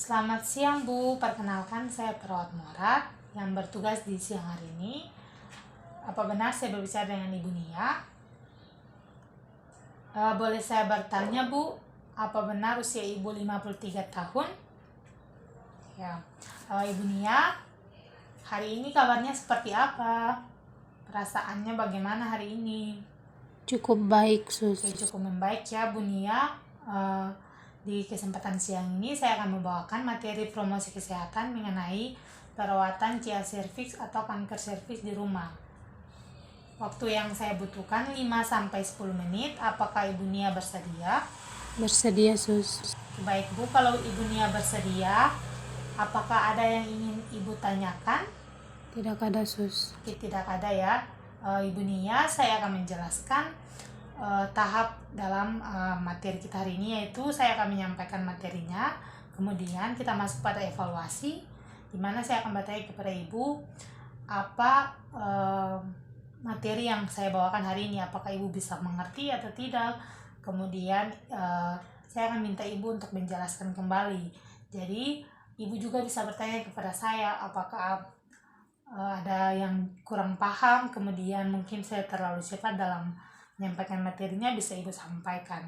Selamat siang Bu, perkenalkan saya Perawat Mora yang bertugas di siang hari ini. Apa benar saya berbicara dengan Ibu Nia? Boleh saya bertanya Bu, apa benar usia Ibu 53 tahun? Ya, Ibu Nia, hari ini kabarnya seperti apa? Perasaannya bagaimana hari ini? Cukup baik, Sus. Oke, cukup membaik ya Bu Nia. Di kesempatan siang ini saya akan membawakan materi promosi kesehatan mengenai perawatan CA cervix atau kanker cervix di rumah. Waktu yang saya butuhkan 5-10 menit. Apakah Ibu Nia bersedia? Bersedia, Sus. Baik Bu, kalau Ibu Nia bersedia, apakah ada yang ingin Ibu tanyakan? Tidak ada, Sus. Tidak ada ya. Ibu Nia, saya akan menjelaskan tahap dalam materi kita hari ini, yaitu saya akan menyampaikan materinya, kemudian kita masuk pada evaluasi, di mana saya akan bertanya kepada Ibu apa materi yang saya bawakan hari ini, apakah Ibu bisa mengerti atau tidak. Kemudian saya akan minta Ibu untuk menjelaskan kembali, jadi Ibu juga bisa bertanya kepada saya apakah ada yang kurang paham, kemudian mungkin saya terlalu cepat dalam menyampaikan materinya, bisa Ibu sampaikan.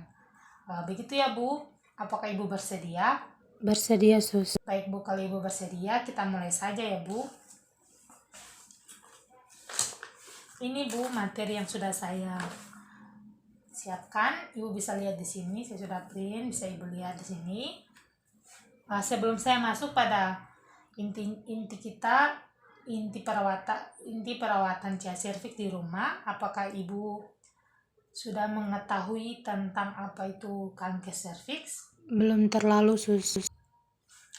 Begitu ya Bu, apakah Ibu bersedia? Bersedia, Sus. Baik Bu, kalau Ibu bersedia kita mulai saja ya Bu. Ini Bu materi yang sudah saya siapkan, Ibu bisa lihat di sini, saya sudah print, bisa Ibu lihat di sini. Sebelum saya masuk pada inti perawatan CA cervix di rumah, apakah Ibu sudah mengetahui tentang apa itu kanker cervix? Belum terlalu, Sus.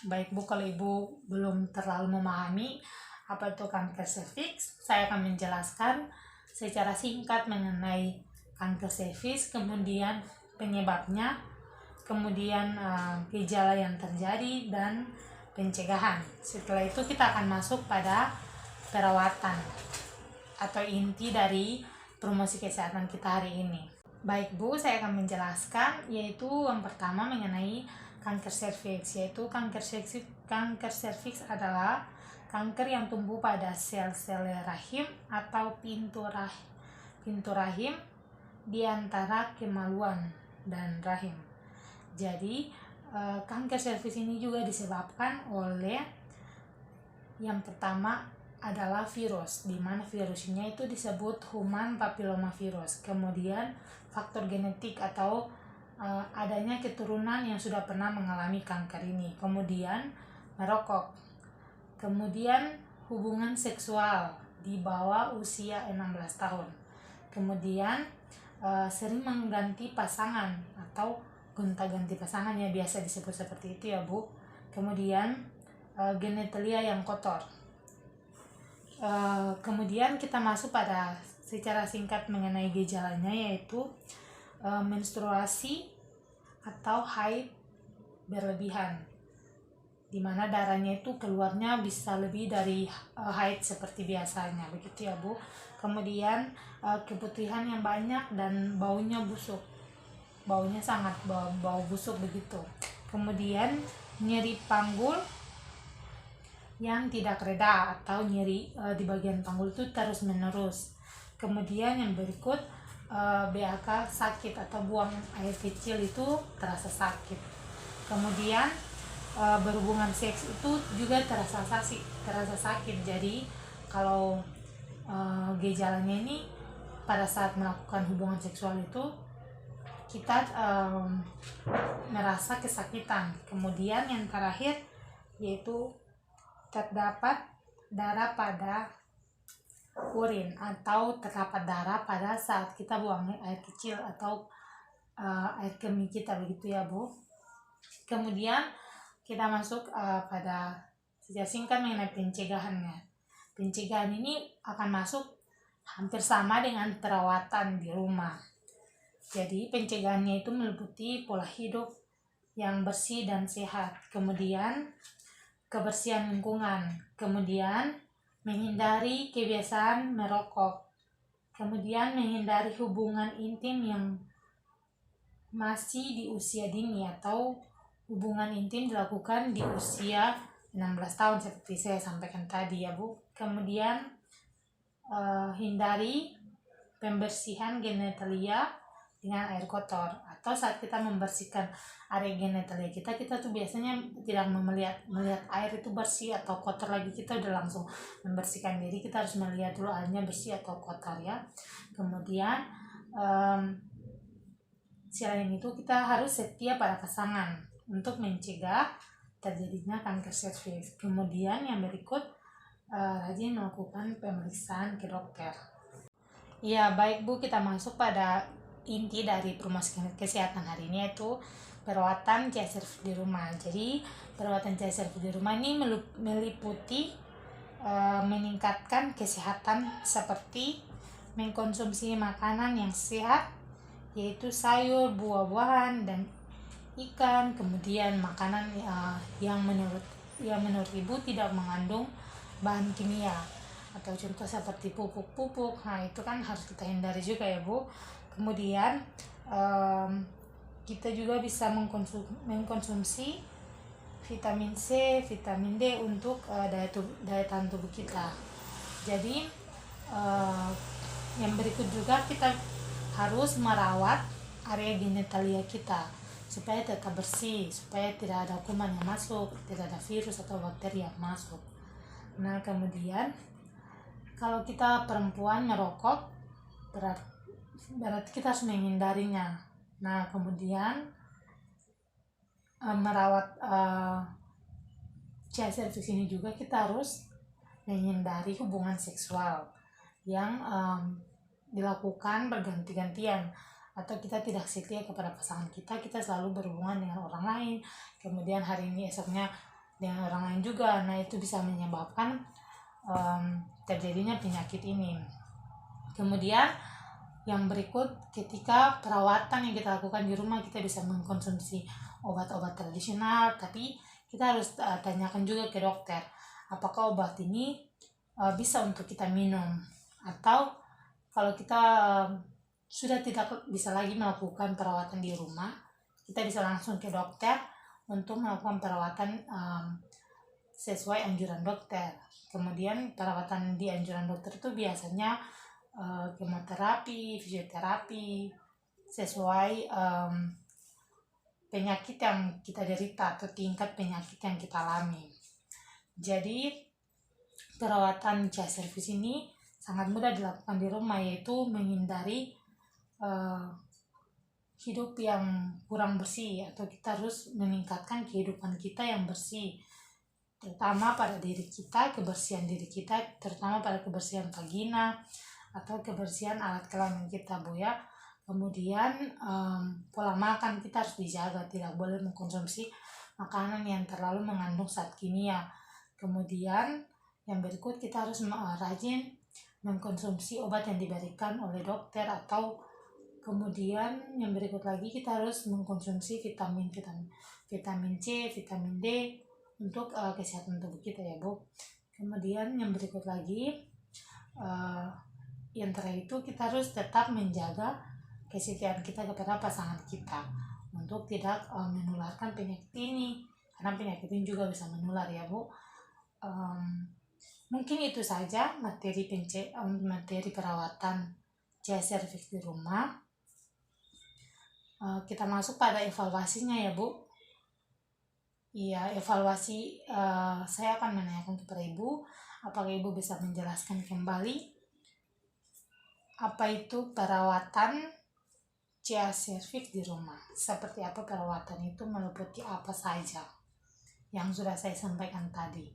Baik Bu, kalau Ibu belum terlalu memahami apa itu kanker cervix, saya akan menjelaskan secara singkat mengenai kanker cervix, kemudian penyebabnya, kemudian gejala yang terjadi, dan pencegahan. Setelah itu kita akan masuk pada perawatan atau inti dari promosi kesehatan kita hari ini. Baik Bu, saya akan menjelaskan, yaitu yang pertama mengenai kanker cervix, yaitu kanker cervix adalah kanker yang tumbuh pada sel-sel rahim atau pintu rahim di antara kemaluan dan rahim. Jadi kanker cervix ini juga disebabkan oleh yang pertama adalah virus, di mana virusnya itu disebut human papillomavirus. Kemudian faktor genetik atau adanya keturunan yang sudah pernah mengalami kanker ini. Kemudian merokok. Kemudian hubungan seksual di bawah usia 16 tahun. Kemudian sering mengganti pasangan atau gonta-ganti pasangan, ya biasa disebut seperti itu ya Bu. Kemudian genitalia yang kotor. Kemudian kita masuk pada secara singkat mengenai gejalanya, yaitu menstruasi atau haid berlebihan, dimana darahnya itu keluarnya bisa lebih dari haid seperti biasanya, begitu ya Bu. Kemudian keputihan yang banyak dan baunya busuk, baunya sangat bau busuk begitu. Kemudian nyeri panggul yang tidak reda atau nyeri di bagian panggul itu terus menerus. Kemudian yang berikut BAK sakit atau buang air kecil itu terasa sakit. Kemudian berhubungan seks itu juga terasa sakit. Jadi kalau gejalanya ini pada saat melakukan hubungan seksual itu kita merasa kesakitan. Kemudian yang terakhir yaitu terdapat darah pada urin atau terdapat darah pada saat kita buang air kecil atau air kemih kita, begitu ya Bu. Kemudian kita masuk pada secara singkat mengenai pencegahannya. Pencegahan ini akan masuk hampir sama dengan perawatan di rumah. Jadi pencegahannya itu meliputi pola hidup yang bersih dan sehat, kemudian kebersihan lingkungan, kemudian menghindari kebiasaan merokok, kemudian menghindari hubungan intim yang masih di usia dini atau hubungan intim dilakukan di usia 16 tahun seperti saya sampaikan tadi ya Bu. Kemudian hindari pembersihan genitalia dengan air kotor, atau saat kita membersihkan area genitalia kita tuh biasanya tidak melihat air itu bersih atau kotor lagi, kita udah langsung membersihkan diri. Kita harus melihat dulu airnya bersih atau kotor ya. Kemudian selain itu kita harus setia pada pasangan untuk mencegah terjadinya kanker serviks. Kemudian yang berikut, rajin melakukan pemeriksaan ke dokter. Ya baik Bu, kita masuk pada inti dari promosi kesehatan hari ini, yaitu perawatan CSRV di rumah. Jadi perawatan CSRV di rumah ini meliputi meningkatkan kesehatan seperti mengkonsumsi makanan yang sehat, yaitu sayur, buah-buahan, dan ikan. Kemudian makanan yang menurut Ibu tidak mengandung bahan kimia, atau contoh seperti pupuk-pupuk. Nah itu kan harus kita hindari juga ya Bu. Kemudian kita juga bisa mengkonsumsi vitamin C, vitamin D untuk daya tahan tubuh kita. Jadi yang berikut juga kita harus merawat area genitalia kita supaya tetap bersih, supaya tidak ada kuman yang masuk, tidak ada virus atau bakteri yang masuk. Nah kemudian kalau kita perempuan merokok, berarti kita harus menghindarinya. Nah kemudian merawat CSRV ini juga kita harus menghindari hubungan seksual yang dilakukan berganti-gantian, atau kita tidak setia kepada pasangan kita selalu berhubungan dengan orang lain, kemudian hari ini esoknya dengan orang lain juga. Nah itu bisa menyebabkan terjadinya penyakit ini. Kemudian yang berikut, ketika perawatan yang kita lakukan di rumah, kita bisa mengkonsumsi obat-obat tradisional, tapi kita harus tanyakan juga ke dokter apakah obat ini bisa untuk kita minum, atau kalau kita sudah tidak bisa lagi melakukan perawatan di rumah, kita bisa langsung ke dokter untuk melakukan perawatan sesuai anjuran dokter. Kemudian perawatan di anjuran dokter itu biasanya kemoterapi, fisioterapi, sesuai penyakit yang kita derita atau tingkat penyakit yang kita alami. Jadi perawatan CSRV ini sangat mudah dilakukan di rumah, yaitu menghindari hidup yang kurang bersih, atau kita harus meningkatkan kehidupan kita yang bersih, terutama pada diri kita, kebersihan diri kita, terutama pada kebersihan vagina atau kebersihan alat kelamin kita Bu ya. Kemudian pola makan kita harus dijaga, tidak boleh mengkonsumsi makanan yang terlalu mengandung zat kimia. Kemudian yang berikut, kita harus rajin mengkonsumsi obat yang diberikan oleh dokter, atau kemudian yang berikut lagi, kita harus mengkonsumsi vitamin C, vitamin D untuk kesehatan tubuh kita ya Bu. Kemudian yang berikut lagi, yang terakhir itu, kita harus tetap menjaga kesetiaan kita kepada pasangan kita untuk tidak menularkan penyakit ini, karena penyakit ini juga bisa menular ya Bu. Mungkin itu saja materi perawatan CSRV di rumah. Kita masuk pada evaluasinya ya Bu. Iya, evaluasi saya akan menanyakan kepada Ibu, apakah Ibu bisa menjelaskan kembali apa itu perawatan CSRV di rumah? Seperti apa perawatan itu, meliputi apa saja yang sudah saya sampaikan tadi?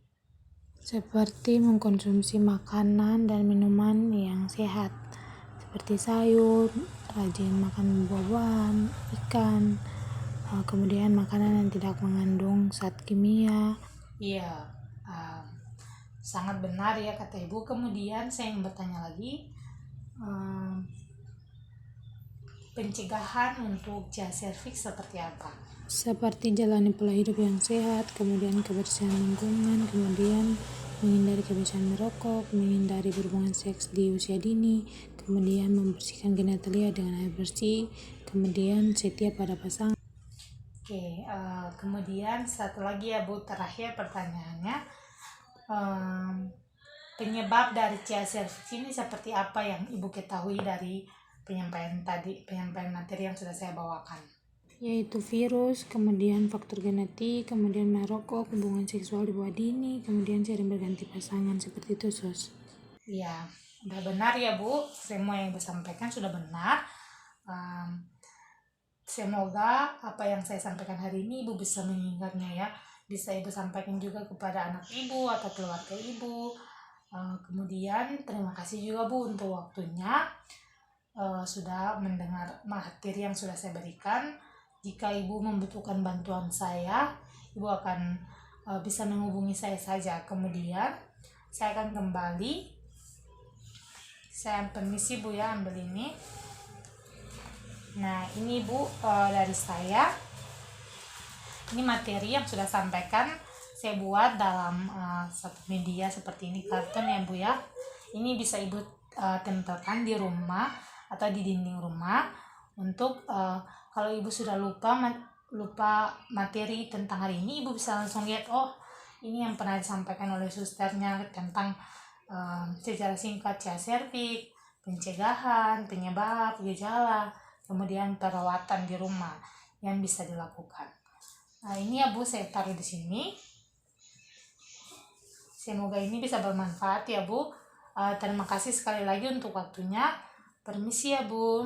Seperti mengkonsumsi makanan dan minuman yang sehat, seperti sayur, rajin makan buah-buahan, ikan, kemudian makanan yang tidak mengandung zat kimia. Iya, sangat benar ya kata Ibu. Kemudian saya ingin bertanya lagi, pencegahan untuk CSRV seperti apa? Seperti jalani pola hidup yang sehat, kemudian kebersihan lingkungan, kemudian menghindari kebiasaan merokok, menghindari berhubungan seks di usia dini, kemudian membersihkan genitalia dengan air bersih, kemudian setia pada pasangan. Oke, kemudian satu lagi ya Bu, terakhir pertanyaannya, penyebab dari CIA cervix ini seperti apa yang Ibu ketahui dari penyampaian materi yang sudah saya bawakan? Yaitu virus, kemudian faktor genetik, kemudian merokok, hubungan seksual di bawah dini, kemudian sering berganti pasangan, seperti itu Sus. Iya, udah benar ya Bu, semua yang Ibu sampaikan sudah benar. Semoga apa yang saya sampaikan hari ini Ibu bisa mengingatnya ya, bisa Ibu sampaikan juga kepada anak Ibu atau keluarga Ibu. Kemudian terima kasih juga Bu untuk waktunya, sudah mendengar materi yang sudah saya berikan. Jika Ibu membutuhkan bantuan saya, Ibu akan bisa menghubungi saya saja. Kemudian saya akan kembali. Saya permisi Bu ya, ambil ini. Nah ini Bu, dari saya. Ini materi yang sudah sampaikan saya buat dalam satu media seperti ini, karton ya Bu ya. Ini bisa Ibu tempelkan di rumah atau di dinding rumah untuk kalau Ibu sudah lupa materi tentang hari ini, Ibu bisa langsung lihat, oh ini yang pernah disampaikan oleh susternya tentang secara singkat CIA cervix, pencegahan, penyebab, gejala, kemudian perawatan di rumah yang bisa dilakukan. Nah ini ya Bu, saya taruh di sini. Semoga ini bisa bermanfaat ya Bu. Terima kasih sekali lagi untuk waktunya. Permisi ya Bu.